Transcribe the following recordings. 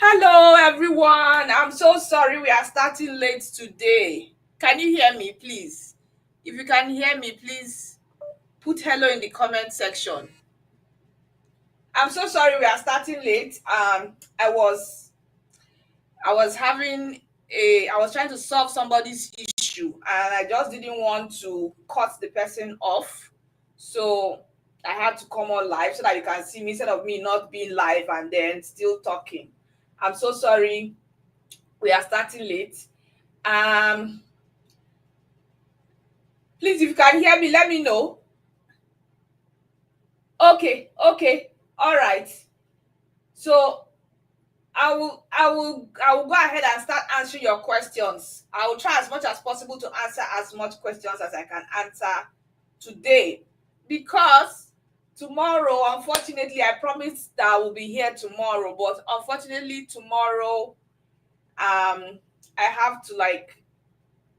Hello, everyone. I'm so sorry we are starting late today. Can you hear me, please? If you can hear me, please put hello in the comment section. I'm so sorry we are starting late. I was trying to solve somebody's issue, and I just didn't want to cut the person off. So I had to come on live so that you can see me instead of me not being live and then still talking. I'm so sorry we are starting late. Um, please, if you can hear me, let me know. Okay, all right. So I will go ahead and start answering your questions. I will try as much as possible to answer as much questions as I can answer today, because tomorrow, unfortunately, I promised that I will be here tomorrow, but unfortunately tomorrow, I have to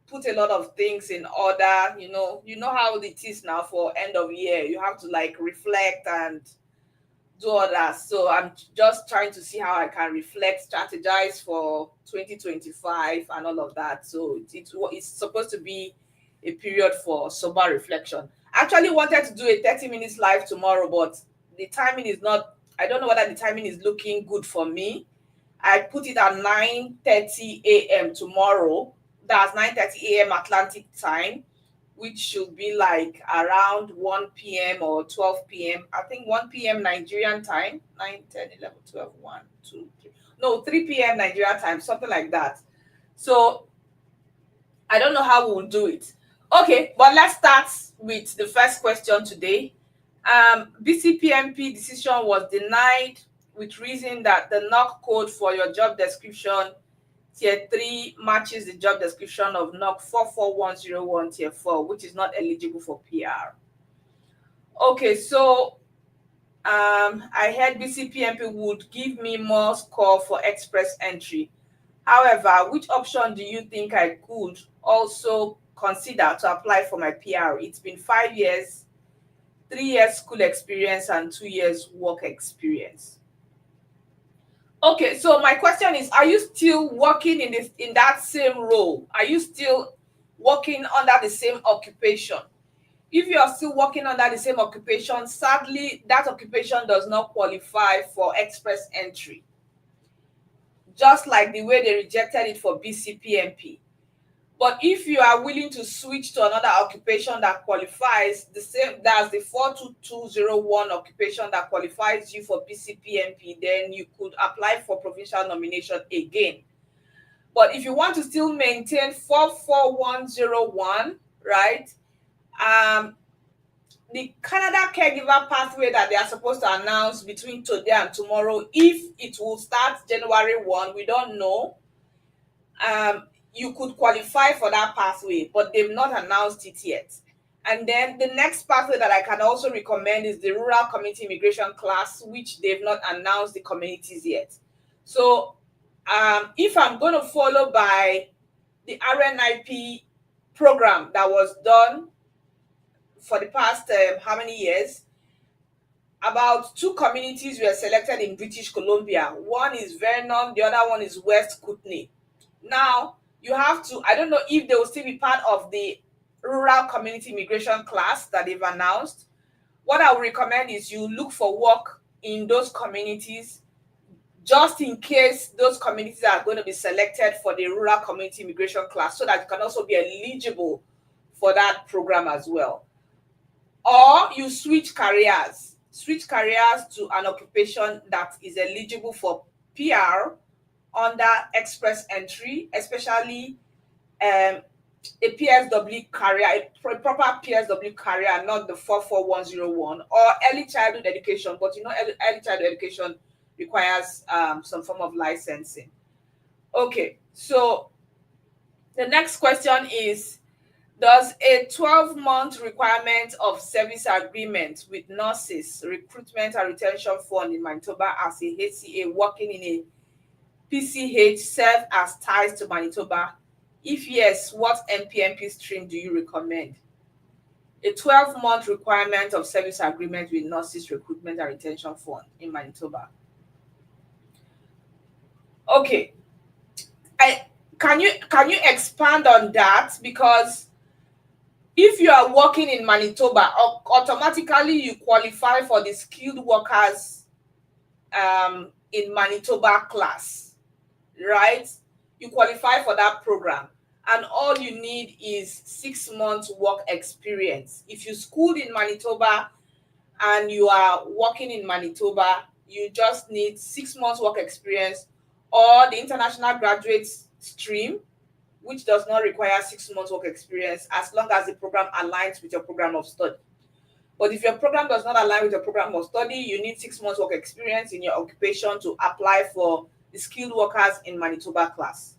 put a lot of things in order. You know how it is now for end of year. You have to reflect and do all that. So I'm just trying to see how I can reflect, strategize for 2025 and all of that. So it's supposed to be a period for sober reflection. I actually wanted to do a 30 minutes live tomorrow, but the timing is not, I don't know whether the timing is looking good for me. I put it at 9:30 a.m. tomorrow. That's 9:30 a.m. Atlantic time, which should be around 1 p.m. or 12 p.m. I think 1 p.m. Nigerian time. 9, 10, 11, 12, 1, 2, 3. No, 3 p.m. Nigeria time, something like that. So I don't know how we'll do it. Okay, but let's start with the first question today. BCPMP decision was denied with reason that the NOC code for your job description Tier 3 matches the job description of NOC 44101 Tier 4, which is not eligible for PR. Okay, so I heard BCPMP would give me more score for express entry. However, which option do you think I could also consider to apply for my PR? It's been 5 years, 3 years school experience, and 2 years work experience. Okay, so my question is, are you still working in that same role? Are you still working under the same occupation? If you are still working under the same occupation, sadly, that occupation does not qualify for express entry, just like the way they rejected it for BCPMP. But if you are willing to switch to another occupation that qualifies, the same, that's the 42201 occupation that qualifies you for BCPMP, then you could apply for provincial nomination again. But if you want to still maintain 44101, right? The Canada caregiver pathway that they are supposed to announce between today and tomorrow, if it will start January 1, we don't know. You could qualify for that pathway, but they've not announced it yet. And then the next pathway that I can also recommend is the rural community immigration class, which they've not announced the communities yet. So if I'm going to follow by the RNIP program that was done for the past how many years, about 2 communities were selected in British Columbia. One is Vernon, the other one is West Kootenay. Now, you have to, I don't know if they will still be part of the rural community immigration class that they've announced. What I would recommend is you look for work in those communities, just in case those communities are going to be selected for the rural community immigration class, so that you can also be eligible for that program as well. Or you switch careers to an occupation that is eligible for PR under express entry, especially a PSW career, a proper PSW career, not the 44101, or early childhood education. But early childhood education requires some form of licensing. Okay, so the next question is, does a 12-month requirement of service agreement with nurses, recruitment and retention fund in Manitoba as a HCA working in a PCH serve as ties to Manitoba? If yes, what NPMP stream do you recommend? A 12-month requirement of service agreement with nurses, recruitment and retention fund in Manitoba. Okay. Can you expand on that? Because if you are working in Manitoba, automatically you qualify for the skilled workers in Manitoba class, right? You qualify for that program, and all you need is 6 months work experience. If you schooled in Manitoba and you are working in Manitoba, you just need 6 months work experience, or the international graduate stream, which does not require 6 months work experience as long as the program aligns with your program of study. But if your program does not align with your program of study, you need 6 months work experience in your occupation to apply for the skilled workers in Manitoba class.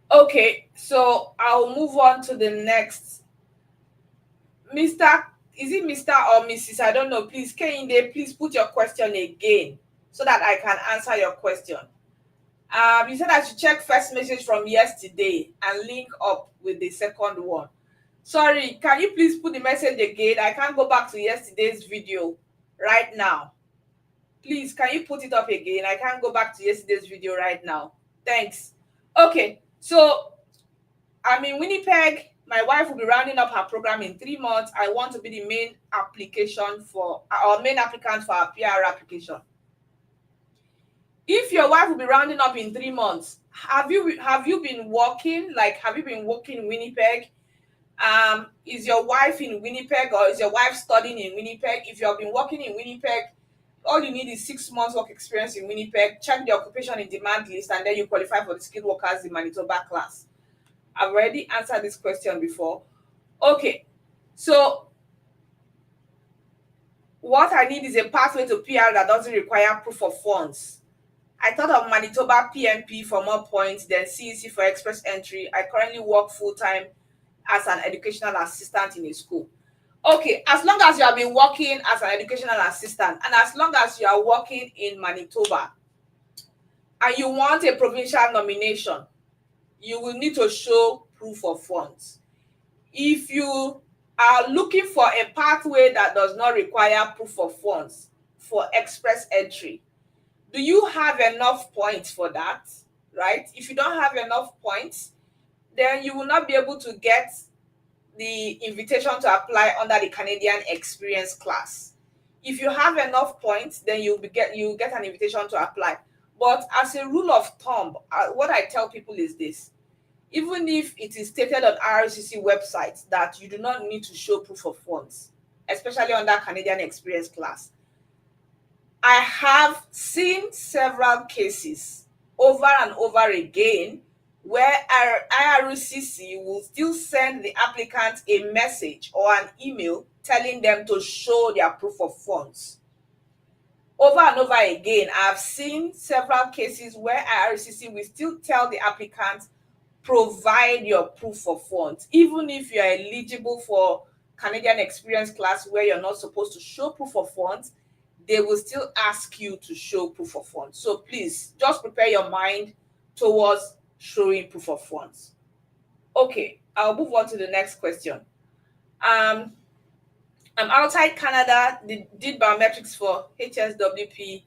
Okay, so I'll move on to the next. Mr. Is it Mr. or Mrs.? I don't know. Please, Kehinde, please put your question again so that I can answer your question. You said I should check first message from yesterday and link up with the second one. Sorry, can you please put the message again? I can't go back to yesterday's video right now. Please, can you put it up again? I can't go back to yesterday's video right now. Thanks. Okay, so I'm in Winnipeg. My wife will be rounding up her program in 3 months. I want to be the main application for our main applicant for our PR application. If your wife will be rounding up in 3 months, have you been working? Like, have you been working in Winnipeg? Is your wife in Winnipeg, or is your wife studying in Winnipeg? If you have been working in Winnipeg, all you need is 6 months work experience in Winnipeg. Check the occupation in demand list, and then you qualify for the skilled workers in Manitoba class. I've already answered this question before. Okay, so what I need is a pathway to PR that doesn't require proof of funds. I thought of Manitoba PMP for more points, then CEC for express entry. I currently work full-time as an educational assistant in a school. Okay, as long as you have been working as an educational assistant, and as long as you are working in Manitoba, and you want a provincial nomination, you will need to show proof of funds. If you are looking for a pathway that does not require proof of funds for express entry, do you have enough points for that, right? If you don't have enough points, then you will not be able to get the invitation to apply under the Canadian experience class. If you have enough points, then you get an invitation to apply. But as a rule of thumb, what I tell people is this: even if it is stated on RCC website that you do not need to show proof of funds, especially under Canadian experience class, I have seen several cases over and over again where IRCC will still send the applicant a message or an email telling them to show their proof of funds. Over and over again, I've seen several cases where IRCC will still tell the applicant, provide your proof of funds. Even if you are eligible for Canadian experience class where you're not supposed to show proof of funds, they will still ask you to show proof of funds. So please, just prepare your mind towards showing proof of funds. Okay, I'll move on to the next question. I'm outside Canada, did biometrics for HSWP.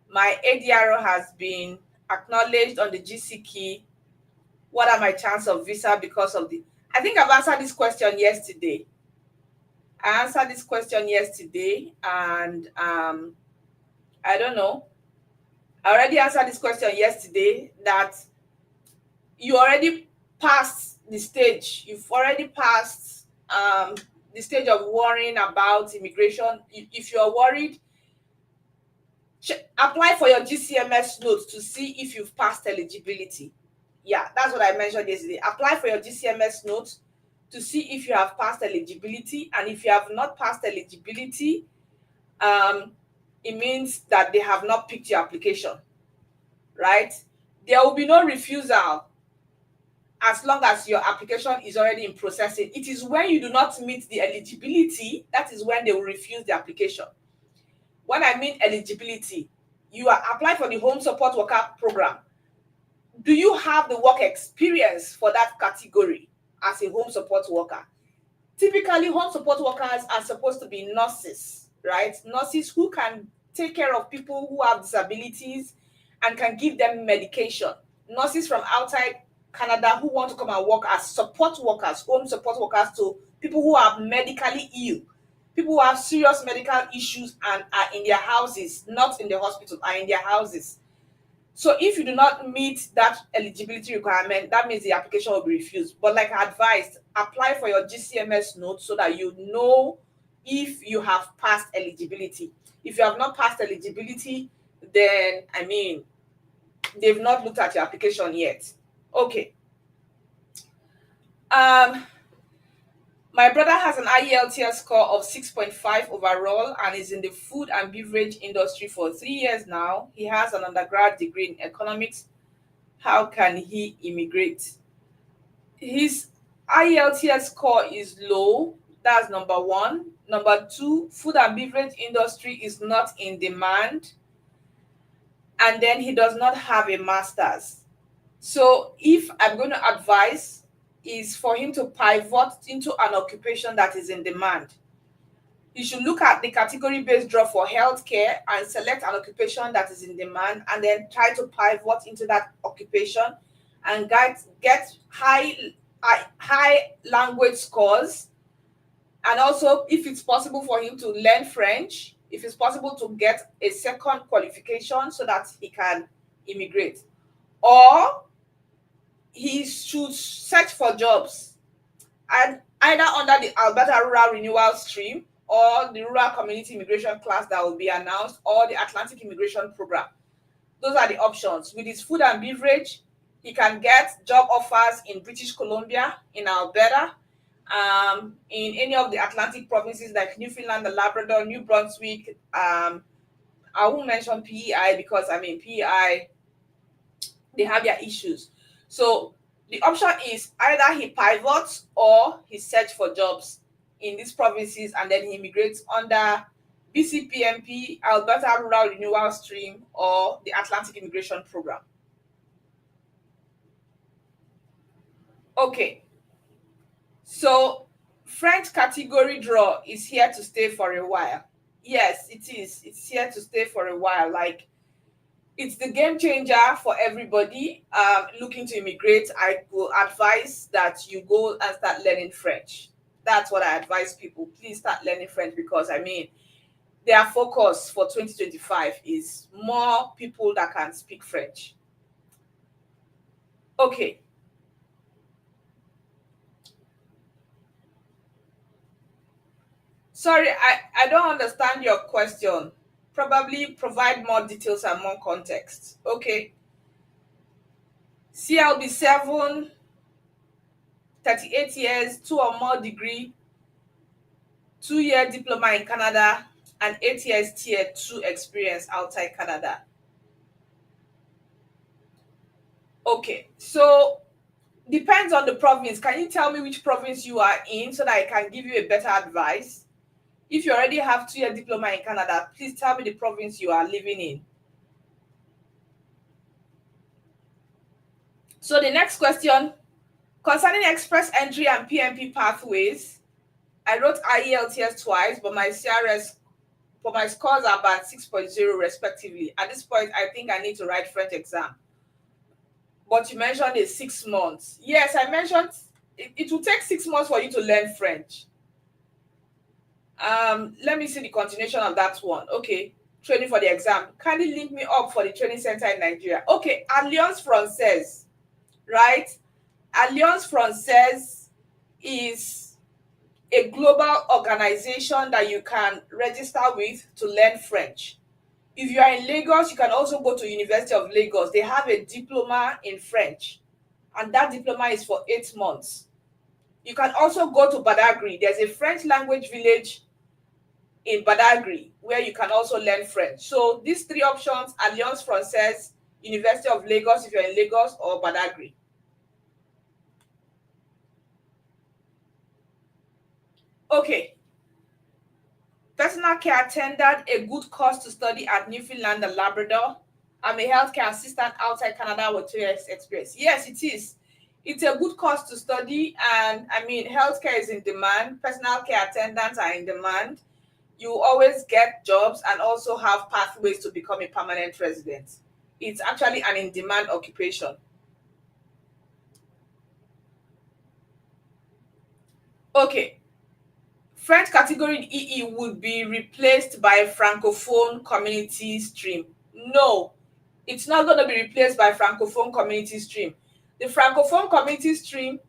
My ADRO has been acknowledged on the GC key. What are my chances of visa because of the... I think I've answered this question yesterday. I answered this question yesterday, and I don't know. I already answered this question yesterday, that you already passed the stage. You've already passed the stage of worrying about immigration. If you're worried, apply for your GCMS notes to see if you've passed eligibility. Yeah, that's what I mentioned yesterday. Apply for your GCMS notes to see if you have passed eligibility. And if you have not passed eligibility, it means that they have not picked your application, right? There will be no refusal as long as your application is already in processing. It is when you do not meet the eligibility, that is when they will refuse the application. When I mean eligibility, you are applying for the home support worker program. Do you have the work experience for that category as a home support worker? Typically, home support workers are supposed to be nurses, right? Nurses who can take care of people who have disabilities and can give them medication. Nurses from outside Canada who want to come and work as support workers, home support workers to people who are medically ill, people who have serious medical issues and are in their houses, not in the hospital, are in their houses. So if you do not meet that eligibility requirement, that means the application will be refused. But like I advised, apply for your GCMS note so that you know if you have passed eligibility. If you have not passed eligibility, then they've not looked at your application yet. Okay. My brother has an IELTS score of 6.5 overall and is in the food and beverage industry for 3 years now. He has an undergrad degree in economics. How can he immigrate? His IELTS score is low. That's number one. Number two, food and beverage industry is not in demand. And then he does not have a master's. So if I'm going to advise is for him to pivot into an occupation that is in demand. You should look at the category-based draw for healthcare and select an occupation that is in demand and then try to pivot into that occupation and get high language scores. And also, if it's possible for him to learn French, if it's possible to get a second qualification so that he can immigrate. Or he should search for jobs and either under the Alberta Rural Renewal stream or the Rural Community Immigration class that will be announced or the Atlantic Immigration Program. Those are the options. With his food and beverage, he can get job offers in British Columbia, in Alberta, in any of the Atlantic provinces like Newfoundland and Labrador, New Brunswick. I won't mention PEI because PEI, they have their issues. So the option is either he pivots or he searches for jobs in these provinces and then he immigrates under BCPMP, Alberta Rural Renewal Stream, or the Atlantic Immigration Program. Okay. So French category draw is here to stay for a while. Yes, it is. It's here to stay for a while. Like, it's the game changer for everybody looking to immigrate. I will advise that you go and start learning French. That's what I advise people. Please start learning French because their focus for 2025 is more people that can speak French. Okay. Sorry, I don't understand your question. Probably provide more details and more context. Okay. CLB 7, 38 years, 2 or more degree, 2-year diploma in Canada, and 8 years tier 2 experience outside Canada. Okay, so depends on the province. Can you tell me which province you are in so that I can give you a better advice? If you already have 2-year diploma in Canada, please tell me the province you are living in. So the next question, concerning express entry and PMP pathways, I wrote IELTS twice, but my CRS for my scores are about 6.0 respectively. At this point, I think I need to write French exam. But you mentioned is 6 months. Yes, I mentioned it will take 6 months for you to learn French. Let me see the continuation of that one. Okay, training for the exam. Kindly link me up for the training center in Nigeria. Okay, Alliance Française, right? Alliance Française is a global organization that you can register with to learn French. If you are in Lagos, you can also go to University of Lagos. They have a diploma in French, and that diploma is for 8 months. You can also go to Badagry. There's a French language village in Badagry where you can also learn French. So these 3 options, Alliance Française, University of Lagos if you're in Lagos, or Badagry. Okay. Personal care attendant, a good course to study at Newfoundland and Labrador. I'm a healthcare assistant outside Canada with 2 years experience. Yes, it is. It's a good course to study, and healthcare is in demand. Personal care attendants are in demand. You always get jobs and also have pathways to become a permanent resident. It's actually an in-demand occupation. Okay, French category in EE would be replaced by Francophone community stream. No, it's not going to be replaced by Francophone community stream. The Francophone community stream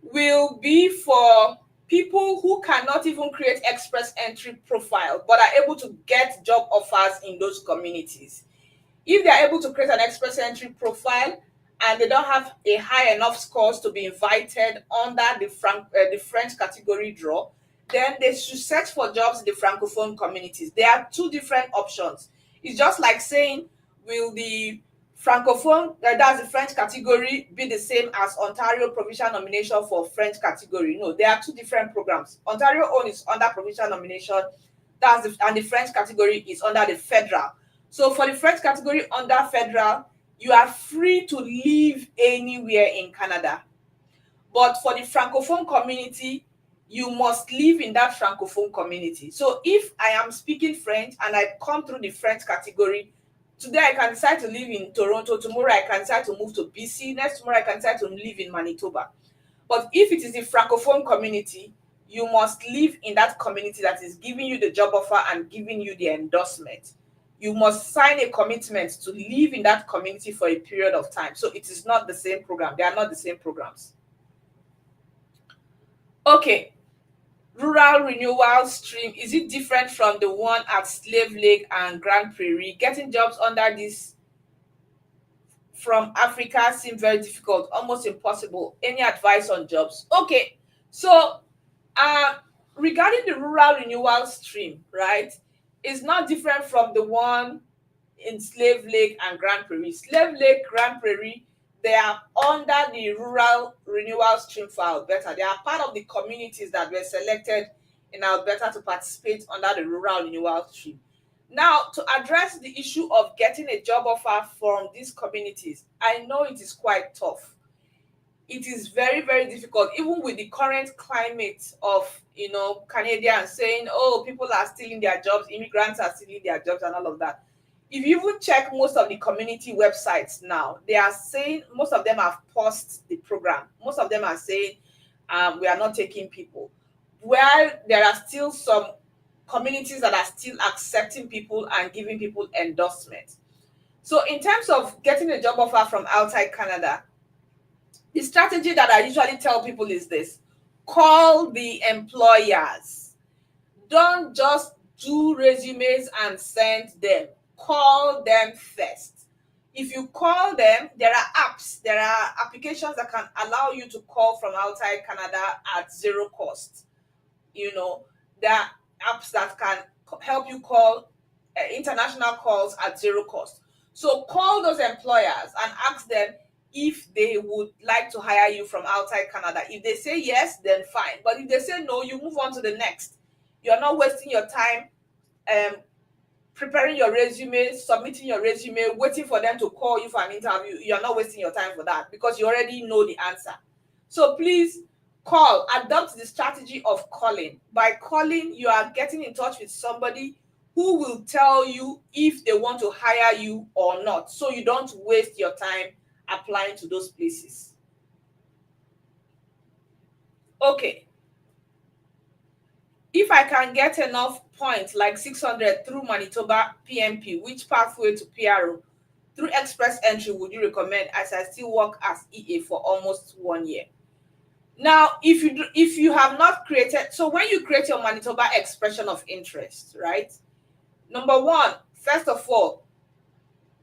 will be for people who cannot even create express entry profile but are able to get job offers in those communities. If they are able to create an express entry profile and they don't have a high enough scores to be invited under the French category draw, then they should search for jobs in the Francophone communities. There are two different options. It's just like saying, will the Francophone, that's the French category, be the same as Ontario provincial nomination for French category? No, there are two different programs. Ontario own is under provincial nomination, and the French category is under the federal. So for the French category under federal, you are free to live anywhere in Canada. But for the Francophone community, you must live in that Francophone community. So if I am speaking French and I come through the French category, today I can decide to live in Toronto, tomorrow I can decide to move to BC, next tomorrow I can decide to live in Manitoba. But if it is the Francophone community, you must live in that community that is giving you the job offer and giving you the endorsement. You must sign a commitment to live in that community for a period of time. So it is not the same program. They are not the same programs. Okay, rural renewal stream, is it different from the one at Slave Lake and Grand Prairie? Getting jobs under this from Africa seem very difficult, almost impossible. Any advice on jobs? Okay, so regarding the rural renewal stream, right, is not different from the one in Slave Lake and Grand Prairie. Slave Lake, Grand Prairie, they are under the rural renewal stream for Alberta. They are part of the communities that were selected in Alberta to participate under the rural renewal stream. Now, to address the issue of getting a job offer from these communities, I know it is quite tough. It is very, very difficult, even with the current climate of, Canadians saying, oh, people are stealing their jobs, immigrants are stealing their jobs and all of that. If you even check most of the community websites now, they are saying, most of them have paused the program. Most of them are saying, we are not taking people. While there are still some communities that are still accepting people and giving people endorsements. So in terms of getting a job offer from outside Canada, the strategy that I usually tell people is this: call the employers. Don't just do resumes and send them. Call them first. If you call them, there are apps, there are applications that can allow you to call from outside Canada at zero cost. There are apps that can help you call international calls at zero cost. So call those employers and ask them if they would like to hire you from outside Canada. If they say yes, then fine. But if they say no, you move on to the next. You're not wasting your time preparing your resume, submitting your resume, waiting for them to call you for an interview. You're not wasting your time for that because you already know the answer. So please call, adopt the strategy of calling. By calling, you are getting in touch with somebody who will tell you if they want to hire you or not, so you don't waste your time applying to those places. Okay. If I can get enough points like 600 through Manitoba PMP, which pathway to PRO through express entry would you recommend, as I still work as EA for almost 1 year? Now, if you have not created, so when you create your Manitoba expression of interest, right? Number one, first of all,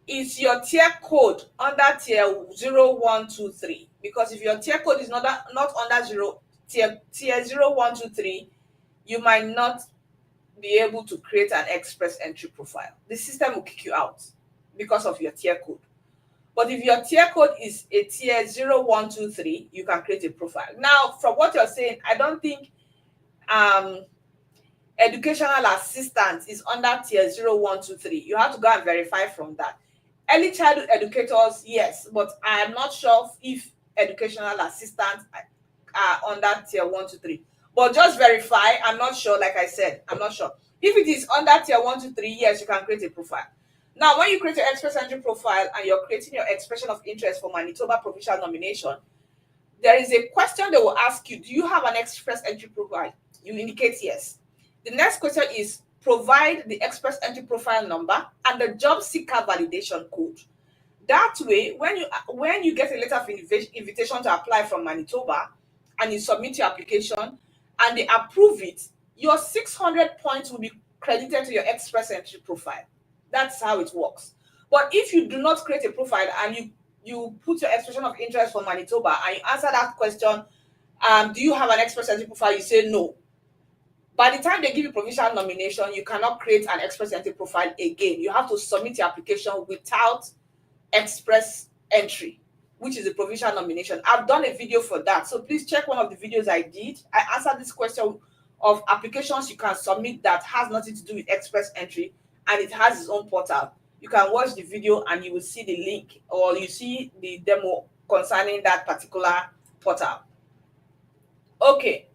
is your tier code under tier 0123? Because if your tier code is not under tier 0123, you might not be able to create an express entry profile. The system will kick you out because of your tier code. But if your tier code is a tier 0123, you can create a profile. Now, from what you're saying, I don't think educational assistance is under tier 0123. You have to go and verify from that. Early childhood educators, yes, but I am not sure if educational assistants are under tier 123. But just verify. I'm not sure. Like I said, I'm not sure. If it is under tier 123, yes, you can create a profile. Now, when you create your express entry profile and you're creating your expression of interest for Manitoba provincial nomination, there is a question they will ask you. Do you have an express entry profile? You indicate yes. The next question is provide the express entry profile number and the job seeker validation code. That way, when you get a letter of invitation to apply from Manitoba and you submit your application and they approve it, your 600 points will be credited to your express entry profile. That's how it works. But if you do not create a profile and you put your expression of interest for Manitoba and you answer that question, do you have an express entry profile? You say no. By the time they give you provincial nomination, you cannot create an express entry profile again. You have to submit your application without express entry, which is a provincial nomination. I've done a video for that, so please check one of the videos I did. I answered this question of applications you can submit that has nothing to do with express entry, and it has its own portal. You can watch the video and you will see the link, or you see the demo concerning that particular portal. Okay.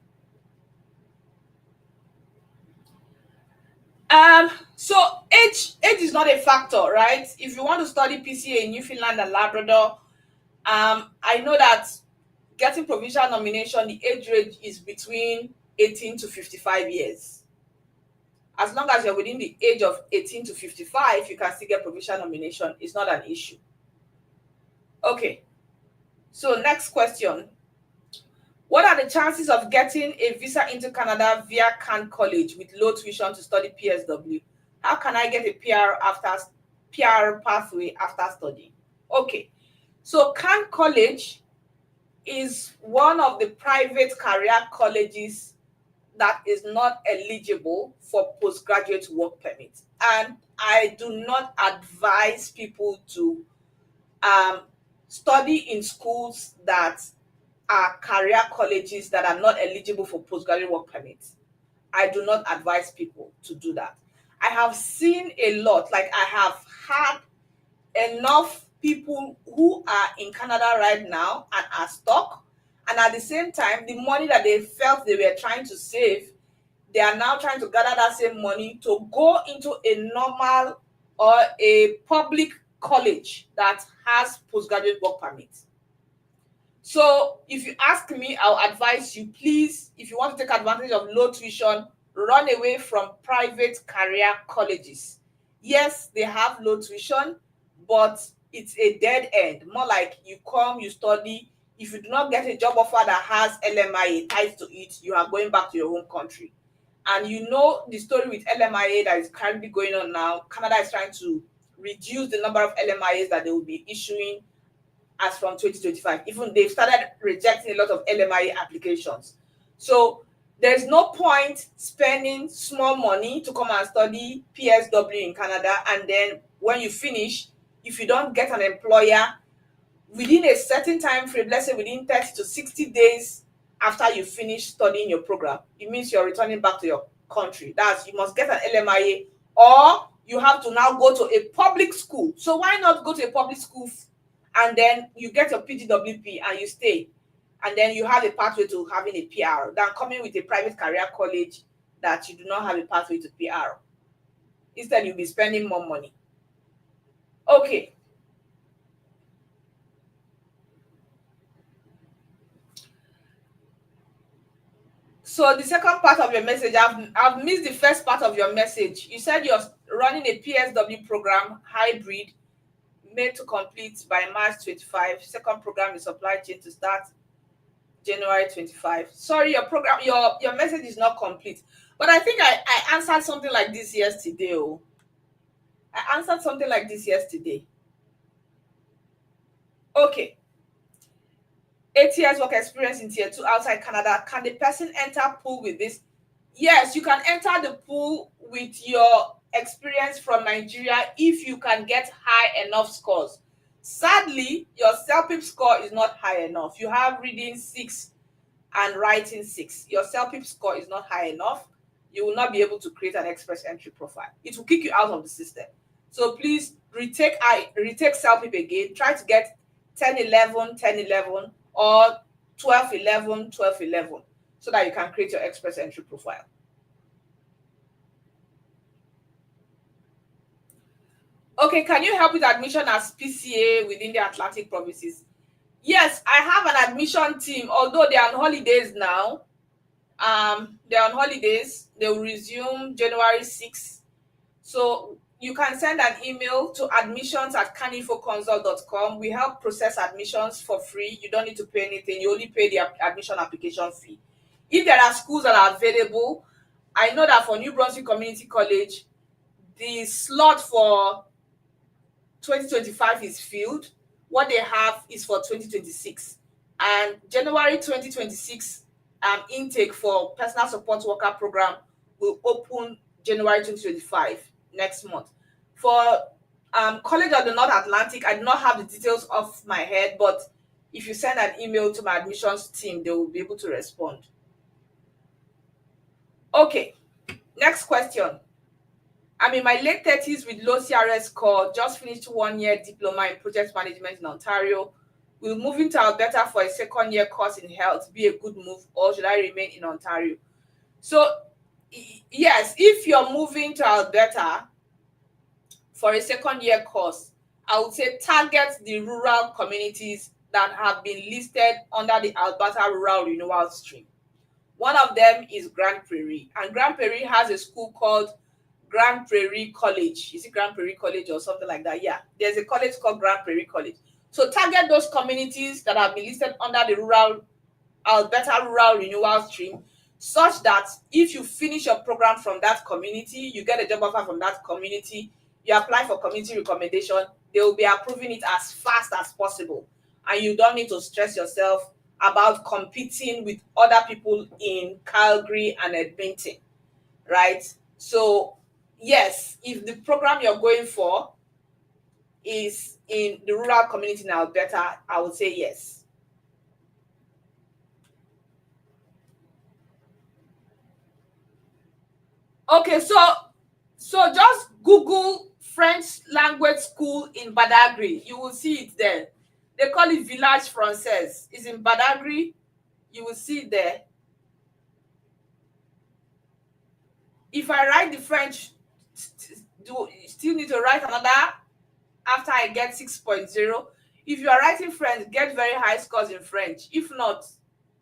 So age is not a factor, right? If you want to study PCA in Newfoundland and Labrador, I know that getting provincial nomination, the age range is between 18 to 55 years. As long as you're within the age of 18 to 55, you can still get provincial nomination. It's not an issue. Okay. So next question. What are the chances of getting a visa into Canada via Can College with low tuition to study PSW? How can I get a PR pathway after studying? Okay. So Can College is one of the private career colleges that is not eligible for postgraduate work permit. And I do not advise people to study in schools that are career colleges that are not eligible for postgraduate work permits. I do not advise people to do that. I have seen a lot, like I have had enough people who are in Canada right now and are stuck, and at the same time, the money that they felt they were trying to save, they are now trying to gather that same money to go into a normal or a public college that has postgraduate work permits. So if you ask me, I'll advise you, please, if you want to take advantage of low tuition, run away from private career colleges. Yes, they have low tuition, but it's a dead end. More like you come, you study. If you do not get a job offer that has LMIA tied to it, you are going back to your home country. And you know the story with LMIA that is currently going on now. Canada is trying to reduce the number of LMIAs that they will be issuing as from 2025. Even they've started rejecting a lot of LMIA applications. So there's no point spending small money to come and study PSW in Canada, and then when you finish, if you don't get an employer within a certain time frame, let's say within 30 to 60 days after you finish studying your program, it means you're returning back to your country. That's, you must get an LMIA, or you have to now go to a public school. So why not go to a public school and then you get your PGWP and you stay, and then you have a pathway to having a PR than coming with a private career college that you do not have a pathway to PR. Instead, you'll be spending more money. Okay. So the second part of your message, I've missed the first part of your message. You said you're running a PSW program, hybrid, made to complete by March 25. Second program is supply chain to start January 25. Sorry, your program, your message is not complete. But I think I answered something like this yesterday. Oh, I answered something like this yesterday. Okay. 8 years work experience in tier 2 outside Canada. Can the person enter pool with this? Yes, you can enter the pool with your experience from Nigeria if you can get high enough scores. Sadly, your CELPIP score is not high enough. You have reading 6 and writing 6. Your CELPIP score is not high enough. You will not be able to create an express entry profile. It will kick you out of the system. So please retake CELPIP again. Try to get 10-11, 10-11, or 12-11, 12-11, so that you can create your express entry profile. Okay, can you help with admission as PCA within the Atlantic provinces? Yes, I have an admission team, although they are on holidays now. They're on holidays. They will resume January 6th. So you can send an email to admissions@canifoconsult.com. We help process admissions for free. You don't need to pay anything. You only pay the admission application fee. If there are schools that are available, I know that for New Brunswick Community College, the slot for 2025 is filled. What they have is for 2026. And January 2026 intake for personal support worker program will open January 2025, next month. For College of the North Atlantic, I do not have the details off my head, but if you send an email to my admissions team, they will be able to respond. Okay, next question. I'm in my late 30s with low CRS score, just finished 1-year diploma in project management in Ontario. Will moving to Alberta for a second-year course in health be a good move, or should I remain in Ontario? So, yes, if you're moving to Alberta for a second-year course, I would say target the rural communities that have been listed under the Alberta Rural Renewal Stream. One of them is Grand Prairie, and Grand Prairie has a school called Grand Prairie College. Is it Grand Prairie College or something like that? Yeah, there's a college called Grand Prairie College. So target those communities that have been listed under the Alberta Rural Renewal Stream, such that if you finish your program from that community, you get a job offer from that community, you apply for community recommendation, they will be approving it as fast as possible. And you don't need to stress yourself about competing with other people in Calgary and Edmonton, right? So yes, if the program you're going for is in the rural community in Alberta, I would say yes. Okay, so just Google French language school in Badagry. You will see it there. They call it Village Français. It's in Badagry. You will see it there. If I write the French, do still need to write another after I get 6.0. If you are writing French, get very high scores in French. If not,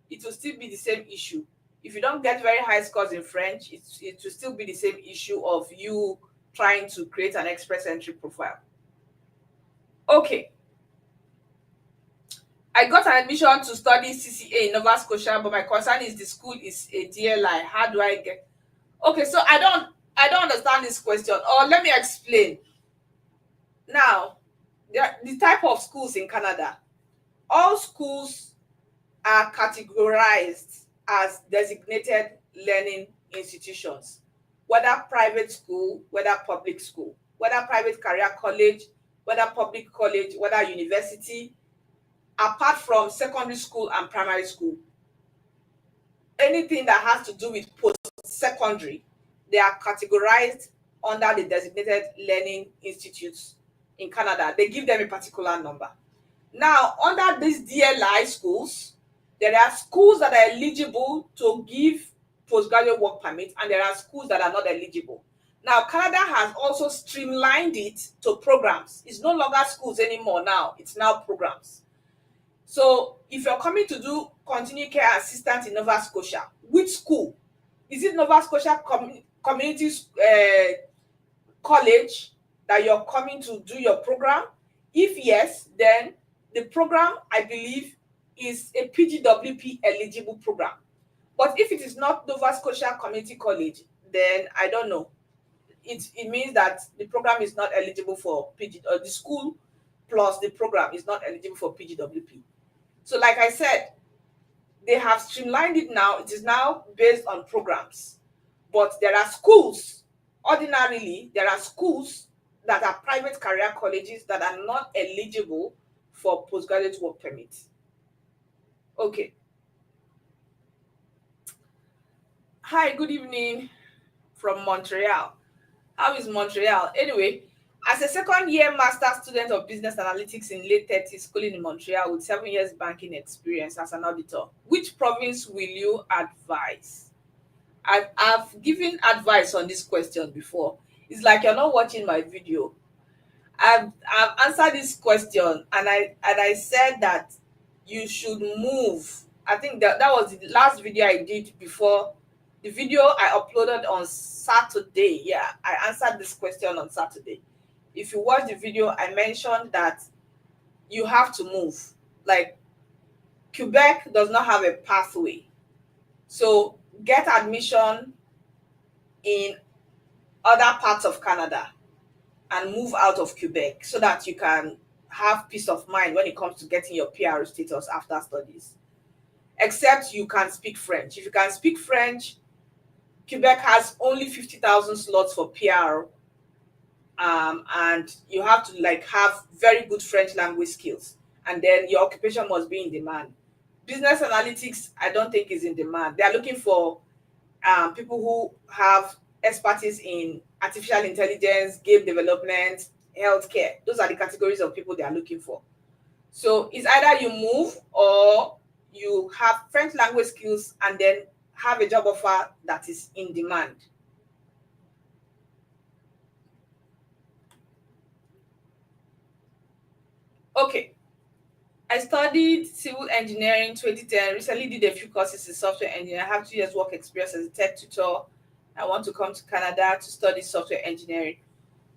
it will still be the same issue. If you don't get very high scores in French, it will still be the same issue of you trying to create an express entry profile. Okay. I got an admission to study CCA in Nova Scotia, but my concern is the school is a DLI. How do I get? Okay, so I don't understand this question. Or let me explain. Now, the type of schools in Canada. All schools are categorized as designated learning institutions, whether private school, whether public school, whether private career college, whether public college, whether university, apart from secondary school and primary school. Anything that has to do with post-secondary, they are categorized under the designated learning institutes in Canada. They give them a particular number. Now, under these DLI schools, there are schools that are eligible to give postgraduate work permit, and there are schools that are not eligible. Now, Canada has also streamlined it to programs. It's no longer schools anymore now. It's now programs. So if you're coming to do continuing care assistant in Nova Scotia, which school? Is it Nova Scotia Community College that you're coming to do your program? If yes, then the program, I believe, is a PGWP eligible program. But if it is not Nova Scotia Community College, then I don't know. It means that the program is not eligible for PG, or the school plus the program is not eligible for PGWP. So like I said, they have streamlined it now. It is now based on programs. But there are schools, ordinarily, there are schools that are private career colleges that are not eligible for postgraduate work permit. Okay. Hi, good evening from Montreal. How is Montreal? Anyway, as a second-year master student of business analytics in late 30s, schooling in Montreal with 7 years banking experience as an auditor, which province will you advise? I've given advice on this question before. It's like you're not watching my video. I've answered this question, and I said that you should move. I think that was the last video I did before the video I uploaded on Saturday. Yeah, I answered this question on Saturday. If you watch the video, I mentioned that you have to move. Like, Quebec does not have a pathway. So get admission in other parts of Canada and move out of Quebec so that you can have peace of mind when it comes to getting your PR status after studies. Except you can speak French. If you can speak French, Quebec has only 50,000 slots for PR, and you have to like have very good French language skills, and then your occupation must be in demand. Business analytics, I don't think is in demand. They are looking for people who have expertise in artificial intelligence, game development, healthcare. Those are the categories of people they are looking for. So it's either you move or you have French language skills and then have a job offer that is in demand. Okay. I studied civil engineering 2010, recently did a few courses in software engineering. I have 2 years work experience as a tech tutor. I want to come to Canada to study software engineering.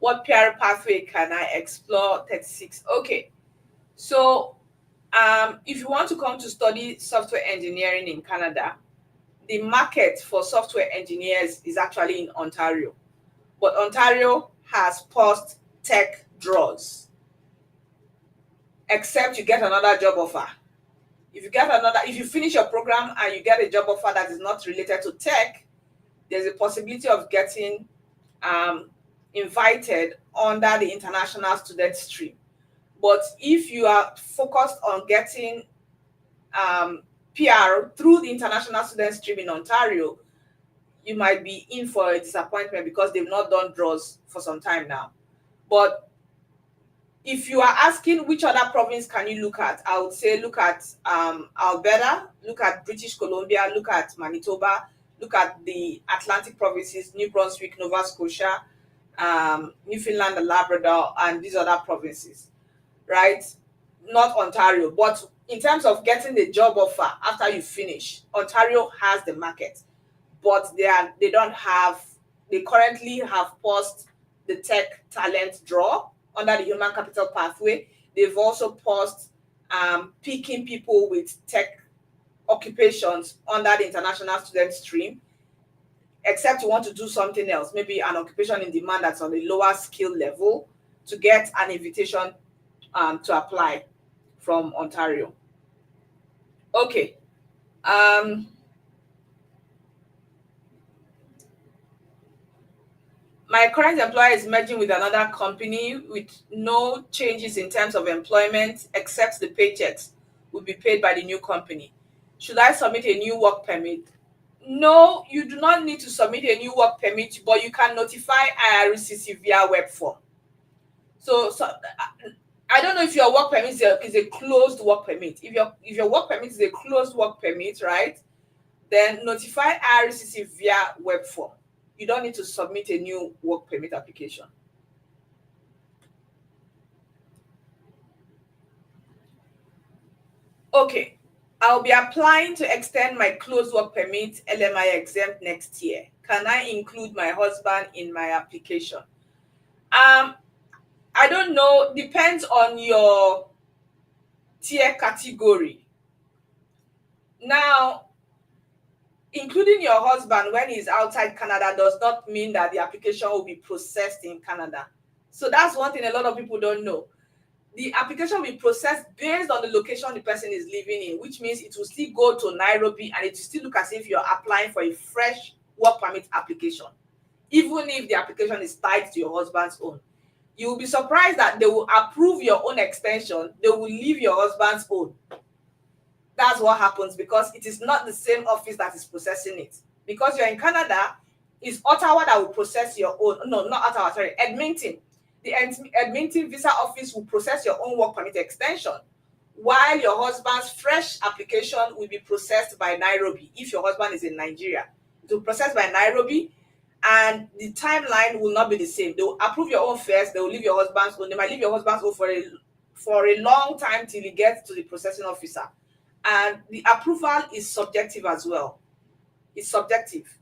What PR pathway can I explore? 36. Okay. So if you want to come to study software engineering in Canada, the market for software engineers is actually in Ontario. But Ontario has paused tech draws, except you get another job offer. If you finish your program and you get a job offer that is not related to tech, there's a possibility of getting invited under the international student stream. But if you are focused on getting PR through the international student stream in Ontario, you might be in for a disappointment because they've not done draws for some time now. But if you are asking which other province can you look at, I would say look at Alberta, look at British Columbia, look at Manitoba, look at the Atlantic provinces, New Brunswick, Nova Scotia, Newfoundland and Labrador, and these other provinces, right? Not Ontario. But in terms of getting the job offer after you finish, Ontario has the market, but they currently have paused the tech talent draw under the human capital pathway. They've also paused picking people with tech occupations under the international student stream, except you want to do something else, maybe an occupation in demand that's on a lower skill level, to get an invitation to apply from Ontario. Okay. My current employer is merging with another company with no changes in terms of employment, except the paychecks will be paid by the new company. Should I submit a new work permit? No, you do not need to submit a new work permit, but you can notify IRCC via web form. So I don't know if your work permit is a closed work permit. If your work permit is a closed work permit, right, then notify IRCC via web form. You don't need to submit a new work permit application. Okay, I'll be applying to extend my closed work permit LMI exempt next year. Can I include my husband in my application? I don't know, depends on your tier category. Now, including your husband when he's outside Canada does not mean that the application will be processed in Canada. So that's one thing a lot of people don't know. The application will be processed based on the location the person is living in, which means it will still go to Nairobi and it will still look as if you're applying for a fresh work permit application, even if the application is tied to your husband's own. You will be surprised that they will approve your own extension, they will leave your husband's own. That's what happens because it is not the same office that is processing it. Because you're in Canada, it's Ottawa that will process your own. No, not Ottawa, sorry, Edmonton. The Edmonton visa office will process your own work permit extension, while your husband's fresh application will be processed by Nairobi. If your husband is in Nigeria, it will process by Nairobi, and the timeline will not be the same. They will approve your own first, they will leave your husband's own. They might leave your husband's own for a long time till it gets to the processing officer. And the approval is subjective as well. It's subjective.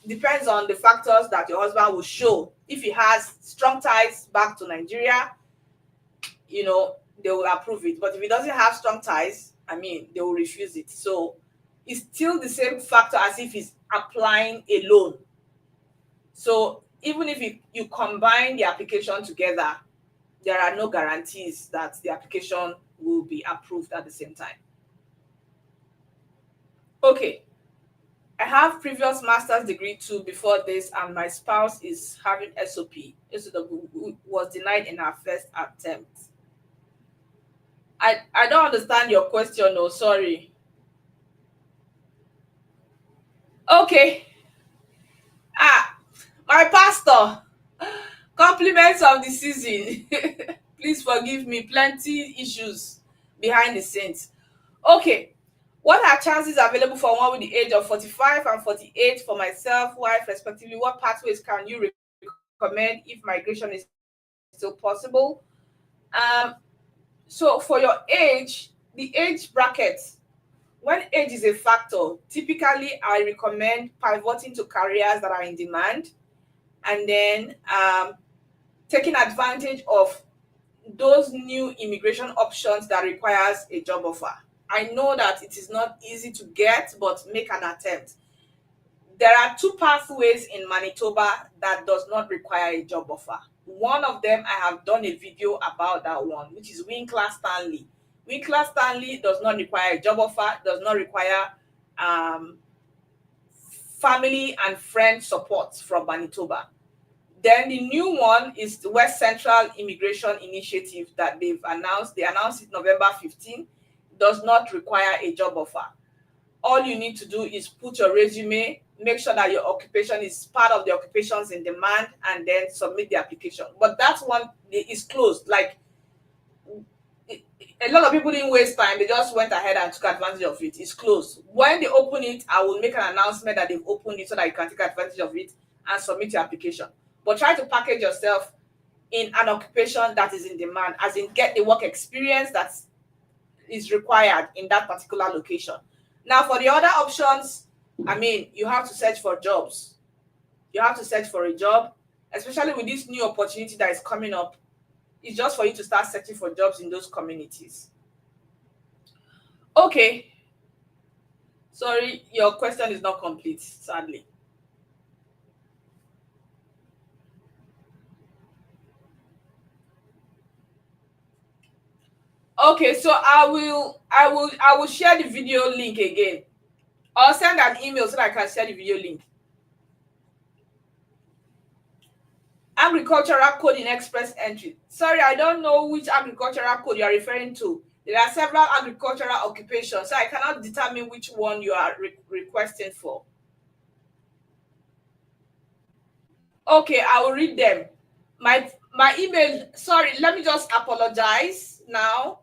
Depends on the factors that your husband will show. If he has strong ties back to Nigeria, you know, they will approve it. But if he doesn't have strong ties, I mean, they will refuse it. So it's still the same factor as if he's applying a loan. So even if you combine the application together, there are no guarantees that the application will be approved at the same time. Okay. I have previous master's degree too before this, and my spouse is having SOP. SOW was denied in her first attempt. I don't understand your question. No, sorry. Okay. My pastor. Compliments of the season. Please forgive me. Plenty issues behind the scenes. Okay. What are chances available for one with the age of 45 and 48 for myself, wife, respectively? What pathways can you recommend if migration is still possible? So for your age, the age bracket, when age is a factor, typically I recommend pivoting to careers that are in demand, and then taking advantage of those new immigration options that requires a job offer. I know that it is not easy to get, but make an attempt. There are two pathways in Manitoba that does not require a job offer. One of them, I have done a video about that one, which is Winkler Stanley. Winkler Stanley does not require a job offer, does not require family and friend support from Manitoba. Then the new one is the West Central Immigration Initiative that they've announced. They announced it November 15. Does not require a job offer. All you need to do is put your resume, make sure that your occupation is part of the occupations in demand, and then submit the application. But that one is closed. Like, a lot of people didn't waste time. They just went ahead and took advantage of it. It's closed. When they open it, I will make an announcement that they've opened it so that you can take advantage of it and submit your application. But try to package yourself in an occupation that is in demand, as in get the work experience that is required in that particular location. Now, for the other options, I mean, you have to search for jobs. You have to search for a job, especially with this new opportunity that is coming up. It's just for you to start searching for jobs in those communities. Okay. Sorry, your question is not complete, sadly. Okay, so I will share the video link again. I'll send an email so that I can share the video link. Agricultural code in express entry. Sorry, I don't know which agricultural code you are referring to. There are several agricultural occupations, so I cannot determine which one you are requesting for. Okay, I will read them. My email, sorry, let me just apologize now.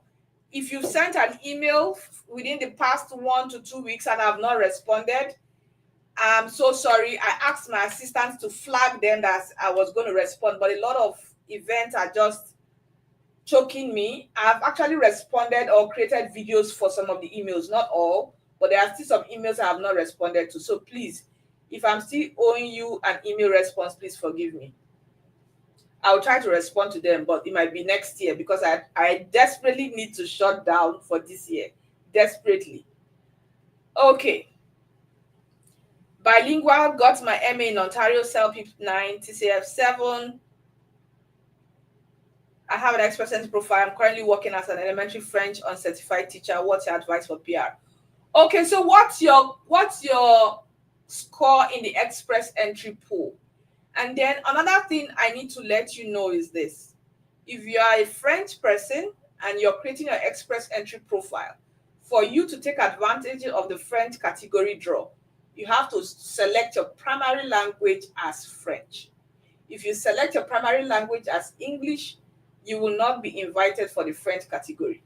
If you sent an email within the past 1 to 2 weeks and I have not responded, I'm so sorry. I asked my assistant to flag them that I was going to respond, but a lot of events are just choking me. I've actually responded or created videos for some of the emails, not all, but there are still some emails I have not responded to. So please, if I'm still owing you an email response, please forgive me. I'll try to respond to them, but it might be next year because I desperately need to shut down for this year. Desperately. Okay. Bilingual, got my MA in Ontario, CELP 9, TCF 7. I have an express entry profile. I'm currently working as an elementary French uncertified teacher. What's your advice for PR? Okay, so what's your score in the express entry pool? And then another thing I need to let you know is this. If you are a French person and you're creating your express entry profile, for you to take advantage of the French category draw, you have to select your primary language as French. If you select your primary language as English, you will not be invited for the French category.